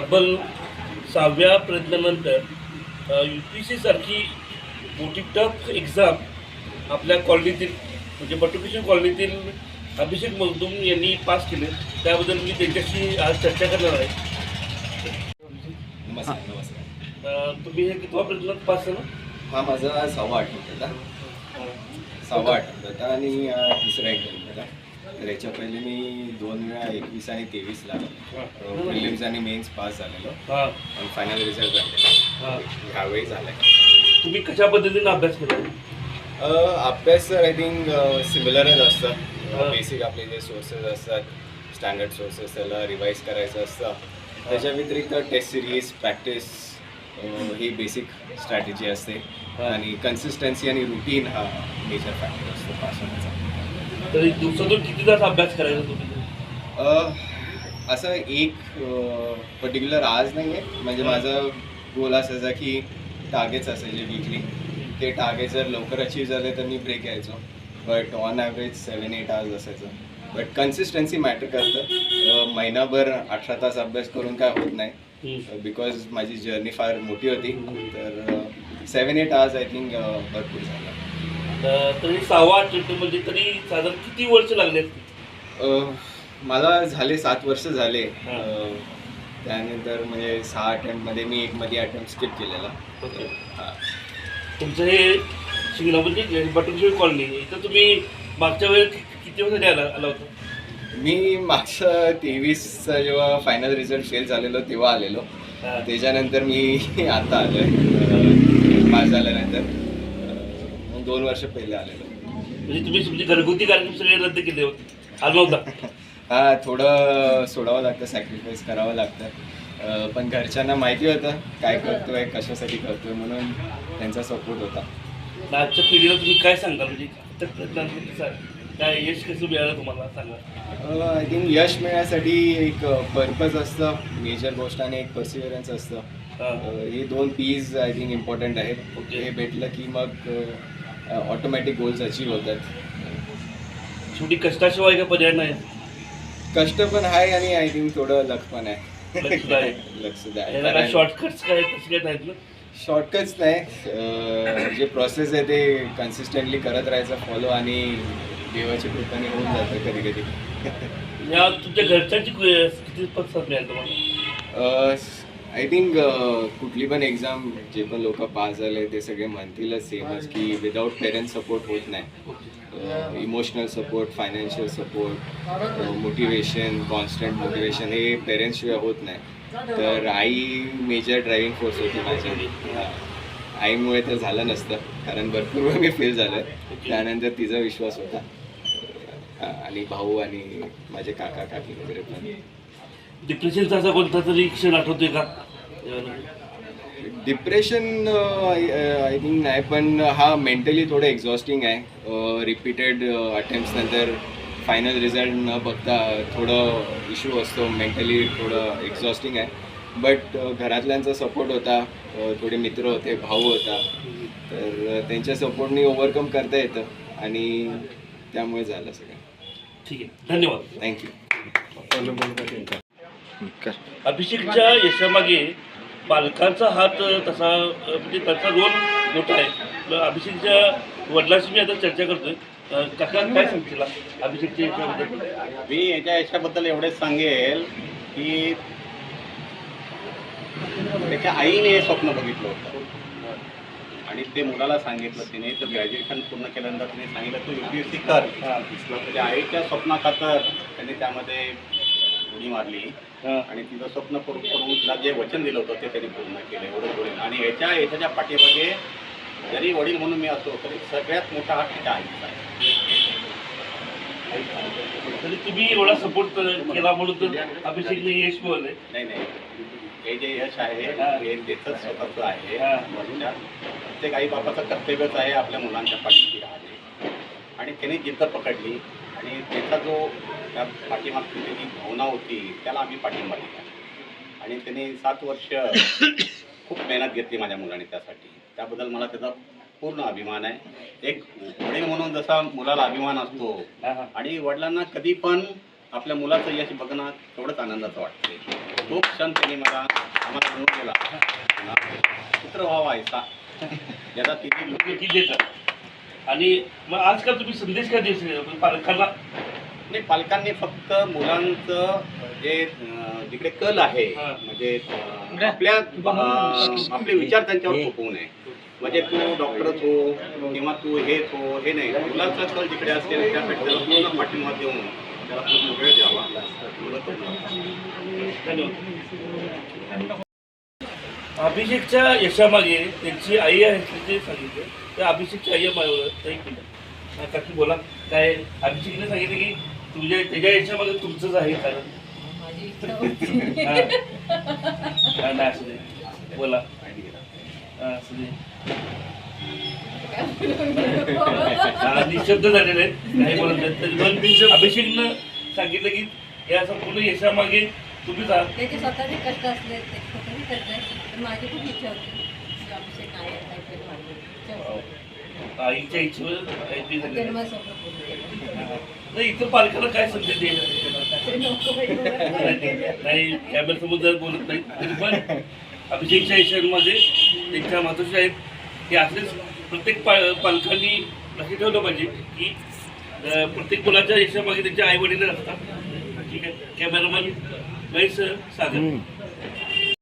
तब्बल 6व्या प्रयत्नानंतर UPSC सारखी मोठी टफ एक्झाम आपल्या कॉलनीतील म्हणजे बटुकेश्वर कॉलनीतील अभिषेक मगदूम यांनी पास केले. त्याबद्दल मी त्यांच्याशी आज चर्चा करणार आहे. नमस्कार नमस्कार. तुम्ही हे कितवा प्रयत्नात पास झाला? हा माझा 6वा अटेम्प्ट होता. 6वा अटेम्प्ट होता आणि दुसरा अटेम्प्ट होता. तर याच्या पहिले मी 2 वेळा 21 आणि 23ला प्रिलिम्स आणि मेन्स पास झालेलो आणि फायनल रिझल्ट झालेला ह्यावेळी झाला. तुम्ही कशा पद्धतीने अभ्यास केला? अभ्यास तर आय थिंक सिमिलरच असतं. बेसिक आपले जे सोर्सेस असतात स्टँडर्ड सोर्सेस त्याला रिवाईज करायचं असतं. त्याच्या व्यतिरिक्त टेस्ट सिरीज प्रॅक्टिस ही बेसिक स्ट्रॅटेजी असते आणि कन्सिस्टन्सी आणि रुटीन हा मेजर फॅक्टर असतो पास होण्याचा. तरी दिवसातून किती तास अभ्यास करायचा तुम्ही? असं एक पर्टिक्युलर आज नाही आहे. म्हणजे माझा गोल असायचा की टार्गेट्स असायचे वीकली. ते टार्गेट जर लवकर अचीव झाले तर मी ब्रेक यायचो. बट ऑन ॲव्हरेज 7-8 आवर्स असायचं. बट कन्सिस्टन्सी मॅटर करतं. महिनाभर 18 तास अभ्यास करून काय होत नाही बिकॉज माझी जर्नी फार मोठी होती. तर 7-8 आवर्स आय थिंक भरपूर झाला. तरी 6वा अटेम्प्ट म्हणजे तरी साधारण किती वर्ष लागले? मला झाले 7 वर्ष झाले. त्यानंतर म्हणजे 6 अटेम्प्टमध्ये मी मध्ये अटेम्प्ट स्किप केलेला. हां. तुमचं हे शिंगणा म्हणजे बटुकेश्वर कॉलनी इथं तुम्ही मागच्या वेळेस किती वर्ष आला होता? मी मागच्या 23चा जेव्हा फायनल रिझल्ट फेल झालेलो तेव्हा आलेलो. त्याच्यानंतर मी आता आलो आहे पास झाल्यानंतर 2 वर्ष पहिले आलेलो. म्हणजे तुम्ही तुमचे घरगुती कार्यक्रम सगळे रद्द केले होते, आला नव्हता? हां, थोडं सोडावं लागतं, सॅक्रिफाईस करावं लागतं. पण घरच्यांना माहिती होतं काय करतोय कशासाठी करतोय म्हणून त्यांचा सपोर्ट होता. आजच्या पिढीला तुम्ही काय सांगाल? म्हणजे काय यश कसं मिळालं तुम्हाला सांगा? आय थिंक यश मिळण्यासाठी एक पर्पज असतं मेजर गोष्ट आणि एक पर्सिव्हरन्स असतं. हे 2 P's आय थिंक इम्पॉर्टंट आहेत. हे भेटलं की मग ऑटोमॅटिक गोल्स अचीव होतात. शेवटी कष्टाशिवाय काय पर्याय नाही. कष्ट पण आहे आणि आय थिंक थोडं लक पण आहे. लक्ष द्या. शॉर्टकट्स काय तसे काय आहेत ना? शॉर्टकट्स नाही. जे प्रोसेस आहे ते कन्सिस्टंटली करत राहायचं फॉलो आणि देवाची कृपेने होऊन जातं कधी कधी. या तुमच्या घरच्यांची किती प्रतिसाद मिळाला तुम्हाला? आय थिंक कुठली पण एक्झाम जे पण लोक पास झाले ते सगळे म्हणतीलच सेमच की विदाऊट पेरेंट्स सपोर्ट होत नाही. Emotional support, financial support, motivation, constant motivation हे पेरेंट्सशिवाय होत नाही. तर आई मेजर ड्रायव्हिंग फोर्स होती माझ्या. आईमुळे तर झालं नसतं कारण भरपूर वेळ मी फेल झालं. त्यानंतर तिचा विश्वास होता आणि भाऊ आणि माझे काका काकी वगैरे पण. डिप्रेशनचा असा कोणता तरी क्षण आठवतोय का? डिप्रेशन आय थिंक नाही, पण हा मेंटली थोडं एक्झॉस्टिंग आहे. रिपीटेड अटेम्प्ट्स नंतर फायनल रिझल्ट न बघता थोडं इश्यू असतो. मेंटली थोडं एक्झॉस्टिंग आहे. बट घरातल्यांचा सपोर्ट होता, थोडे मित्र होते, भाऊ होता. तर त्यांच्या सपोर्टनी ओव्हरकम करता येतं आणि त्यामुळे झालं सगळं. ठीक आहे, धन्यवाद. थँक्यू. अभिषेकच्या यशामागे पालकांचा हात तसा म्हणजे त्याचा रोल मोठा आहे. अभिषेकच्या वडिलांशी मी आता चर्चा करतोय. काका काय सांगतील अभिषेकच्या यशाबद्दल? मी याच्या यशाबद्दल एवढेच सांगेल की त्याच्या आईने हे स्वप्न बघितलं होतं आणि ते मुलाला सांगितलं तिने. तर ग्रॅज्युएशन पूर्ण केल्यानंतर तिने सांगितलं तू UPSC कर. त्याच्या आईच्या स्वप्नाखातर त्यांनी त्यामध्ये उडी मारली आणि तिचं स्वप्न करून तिला जे वचन दिलं होतं ते त्यांनी पूर्ण केलं. एवढं बोलेल. आणि याच्या पाठीमागे जरी वडील म्हणून मी असतो तरी सगळ्यात मोठा हात त्याच्या आईचा आहे. तरी तुम्ही एवढा सपोर्ट केला म्हणून तर अभिषेकने यश मिळवलंय. नाही, हे जे यश आहे हे त्याचंच स्वतःचं आहे. प्रत्येक आई बापाचं कर्तव्यच आहे आपल्या मुलांच्या पाठीशी राहणे. आणि त्याने जिद्द पकडली आणि त्याचा जो त्या पाठीमागची जी भावना होती त्याला आम्ही पाठिंबा दिला. आणि त्याने 7 वर्ष खूप मेहनत घेतली माझ्या मुलाने त्यासाठी. त्याबद्दल मला त्याचा पूर्ण अभिमान आहे. एक वडील म्हणून जसा मुलाला अभिमान असतो आणि वडिलांना कधी पण आपल्या मुलाचं यश बघणं तेवढंच आनंदाचं वाटते. तो क्षण त्यांनी आम्हाला मिळून दिला पुत्र व्हावा ऐसा ज्याचा तिथे लोक की देतात. आणि मग आजकाल तुम्ही संदेश काय देऊ पालकांना? नाही, पालकांनी फक्त मुलांचं जे जिकडे कल आहे हा. म्हणजे आपले विचार त्यांच्यावर थोपवू नये. म्हणजे तू डॉक्टरच हो किंवा तू हेच हो हे नाही, मुलाचा कल जिकडे असेल त्यासाठी त्याला पूर्ण पाठिंबा देऊन त्याला पूर्ण वेळ द्यावा. मुलं तो धन्यवाद. अभिषेकच्या यशामागे त्यांची आई आहे ते सांगितलं. त्या अभिषेकची आई आहे एक मिनिट काकी बोला. काय अभिषेकने सांगितलं की त्याच्या यशामागे तुमचंच आहे कारण? हा, नाही असू दे बोला. असू दे. निशब्द झालेले आहेत नाही बोलत आहेत. तरी पण अभिषेकनं सांगितलं की या संपूर्ण यशामागे तुम्हीच आहात. त्याचे स्वतःचे कष्ट असले ते स्वतःचे कष्ट आहे. पण माझी खूप इच्छा होती की अभिषेक आहे काहीतरी व्हावं. आईच्या इच्छेवर काहीतरी झालेलं त्याने आहे. माझं स्वप्न पूर्ण केलं. नाही इतर पालकांना काय संदेश द्यायला ते नको बाई एवढं. नाही कॅमेऱ्यासमोर जर बोलत नाही तरी पण अभिषेकच्या यशांमध्ये त्यांच्या महत्त्वाचे आहेत की असलेच प्रत्येक पालकांनी लक्ष ठेवलं पाहिजे की प्रत्येक मुलाच्या यशामागे त्यांचे आई वडील असतात. ठीक आहे. कॅमेरामॅन महेश सागर.